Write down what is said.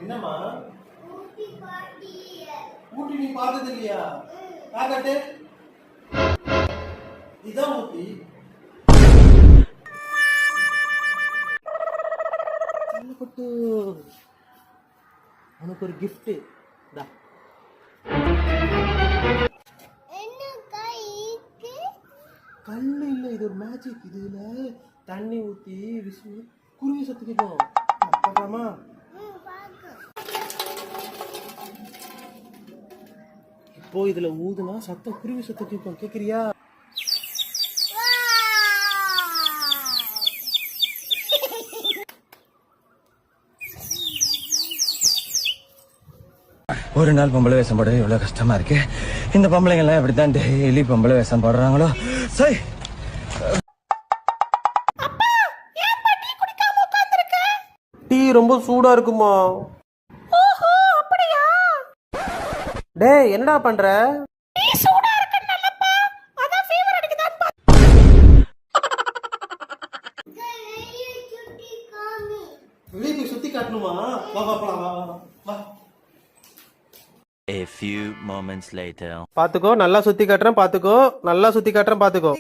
என்னம்மா ஊட்டி நீ பார்த்தது இல்லையா? காட்டு இதான் ஊட்டி. கொட்டு உனக்கு ஒரு கிஃப்ட். கல்லு இல்ல, இது ஒரு மேஜிக். இதுல தண்ணி ஊத்தி விசில் குருவி சத்துக்கிட்டோம். பார்க்கலாமா? இப்போ இதுல ஊதுனா சத்தம் குருவி சத்தம் கேட்கும். கேக்குறியா? ஒரு நாள் பொம்பளை வேஷம் போட எவ்வளவு கஷ்டமா இருக்கு. இந்த பொம்பளைங்க எல்லாம் எப்படித்தான் டெய்லி பொம்பளை வேஷம் போடுறாங்களோ. சரி, டீ ரொம்ப சூடா இருக்குமா? டேய் என்னடா பண்ற? வெளியே போய் சுத்தி காட்டணுமா? வா வா போலாம், வா வா வா. A few moments later. பாத்துக்கோ, நல்லா சுத்தி காட்டுறேன். பாத்துக்கோ, நல்லா சுத்தி காட்டுறேன். பாத்துக்கோ.